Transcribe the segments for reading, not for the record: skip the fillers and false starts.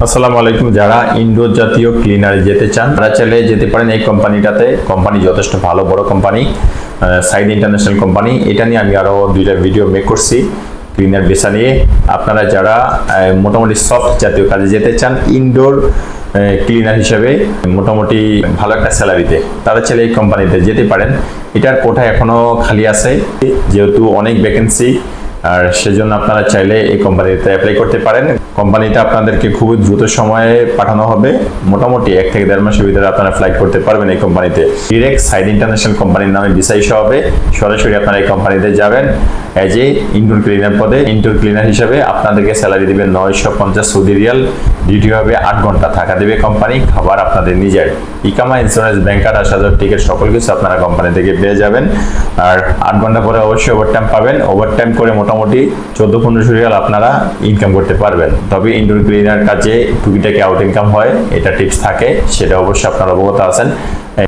আসসালামু আলাইকুম। যারা ইনডোর জাতীয় ক্লিনারে যেতে চান তারা চাইলে যেতে পারেন এই কোম্পানিটাতে। কোম্পানি যথেষ্ট ভালো, বড় কোম্পানি, সাইদ ইন্টারন্যাশনাল কোম্পানি। এটা নিয়ে আমি আরো দুইটা ভিডিও মেক করছি ক্লিনার বেসা নিয়ে। আপনারা যারা মোটামুটি সফট জাতীয় কাজে যেতে চান ইনডোর ক্লিনার হিসেবে মোটামুটি ভালো একটা স্যালারিতে, তারা চাইলে এই কোম্পানিতে যেতে পারেন। এটার কোঠা এখনো খালি আছে, যেহেতু অনেক ভ্যাকেন্সি, আর সেজন্য আপনারা চাইলে এই কোম্পানিতে অ্যাপ্লাই করতে পারেন। কোম্পানিতে আপনাদেরকে খুবই দ্রুত সময়ে পাঠানো হবে, মোটামুটি 1 থেকে 1.5 মাসের ভিতরে আপনারা ফ্লাইট করতে পারবেন এই কোম্পানিতে। ডিরেক্ট সাইদ ইন্টারন্যাশনাল কোম্পানির নামে ভিসা ইস্যু হবে, সরাসরি আপনারা এই কোম্পানিতে যাবেন এজ এ ইনডোর ক্লিনার পদে। ইনডোর ক্লিনার হিসেবে আপনাদেরকে স্যালারি দেবে 950 সৌদি রিয়াল, ডিউটি হবে 8 ঘন্টা, থাকা দেবে কোম্পানি, খাবার আপনাদের নিজের, ইকামা, ইন্স্যুরেন্স, ব্যাংক কার্ড, আসা-যাওয়ার টিকিট সকল কিছু আপনারা কোম্পানি থেকে পেয়ে যাবেন। আর 8 ঘন্টা পরে অবশ্যই ওভারটাইম পাবেন। ওভারটাইম করে মোটামুটি 14-15 রিয়াল আপনারা ইনকাম করতে পারবেন। তবে ইনডোর ক্লিনার কাজে টুকিটাকি আউট ইনকাম হয়, এটা টিপস থাকে, সেটা অবশ্যই আপনারা অবগত আছেন।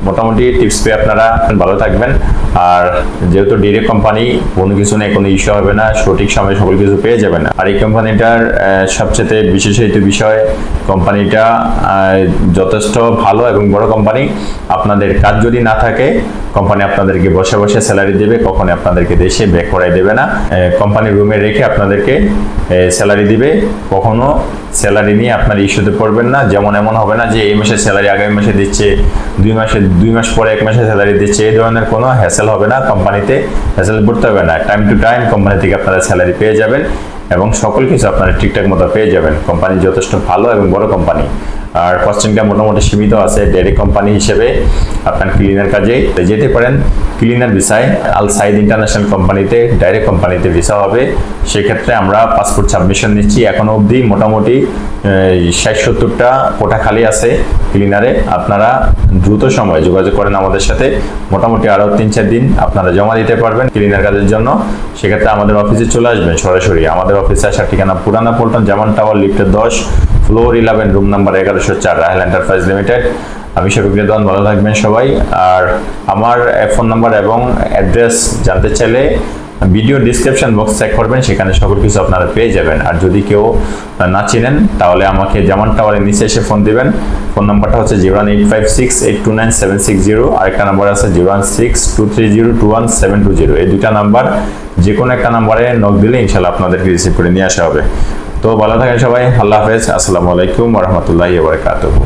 মোটামুটি টিপস পেয়ে আপনারা ভালো থাকবেন। আর যেহেতু ডিরেক্ট কোম্পানি, কোনো কিছু নেই, কোনো ইস্যু হবে না, সঠিক সময়ে সকল কিছু পেয়ে যাবেন। আর এই কোম্পানিটার সবচেয়ে বিশেষিত বিষয়, কোম্পানিটা যথেষ্ট ভালো এবং বড় কোম্পানি। আপনাদের কাজ যদি না থাকে, কোম্পানি আপনাদেরকে বসে বসে স্যালারি দেবে, কখনো আপনাদেরকে দেশে ব্যাক করাই দেবে না। কোম্পানি রুমে রেখে আপনাদেরকে স্যালারি দিবে, কখনো স্যালারি নিয়ে আপনার ইস্যুতে পড়বেন না। যেমন এমন হবে না যে এই মাসের স্যালারি আগামী মাসে দিচ্ছে, 2 মাস পরে 1 মাসের স্যালারি দিচ্ছে, এই ধরনের কোনো হ্যাসেল হবে না। কোম্পানিতে হ্যাসেল করতে হবে না, টাইম টু টাইম কোম্পানি থেকে আপনারা স্যালারি পেয়ে যাবেন এবং সকল কিছু আপনারা ঠিকঠাক মতো পেয়ে যাবেন। কোম্পানি যথেষ্ট ভালো এবং বড় কোম্পানি। আর কস্টিংটা মোটামুটি সীমিত আছে। ডাইরেক্ট কোম্পানি হিসেবে আপনার ক্লিনার কাজে যেতে পারেন ক্লিনার ভিসায়। আল সাইদ ইন্টারন্যাশনাল কোম্পানিতে, ডাইরেক্ট কোম্পানিতে ভিসা হবে। সেক্ষেত্রে আমরা পাসপোর্ট সাবমিশন নিচ্ছি, এখনো অবধি মোটামুটি 60-70টা কোঠা খালি আছে ক্লিনারে। আপনারা দ্রুত সময়ে যোগাযোগ করেন আমাদের সাথে, মোটামুটি আরও 3-4 দিন আপনারা জমা দিতে পারবেন ক্লিনার কাজের জন্য। সেক্ষেত্রে আমাদের অফিসে চলে আসবেন সরাসরি। আমাদের অফিসে আসার ঠিকানা পুরানা পল্টন, জামান টাওয়ার, লিফটের 10, floor 11, room number 1104, Rahel enterprise limited. আমি শফিক রেদওয়ান, ভালো থাকবেন সবাই। আর আমার ফোন নাম্বার এবং অ্যাড্রেস জানতে চাইলে ভিডিও ডিসক্রিপশন বক্স চেক করবেন, সেখানে সকল কিছু আপনারা পেয়ে যাবেন। আর যদি কেউ না চিনেন তাহলে আমাকে জামান টাওয়ারের নিচে এসে ফোন দিবেন। ফোন নাম্বারটা হচ্ছে 01856829760, আরেকটা নাম্বার আছে 01623021720। এই দুইটা নাম্বার, যে কোনো একটা নাম্বারে নক দিলে ইনশাল্লাহ আপনাদেরকে রিসিভ করে নিয়ে আসা হবে। তো ভালো থাকেন সবাই, আল্লাহ হাফেজ, আসসালামু আলাইকুম ওয়া রাহমাতুল্লাহি ওয়া বারাকাতুহু।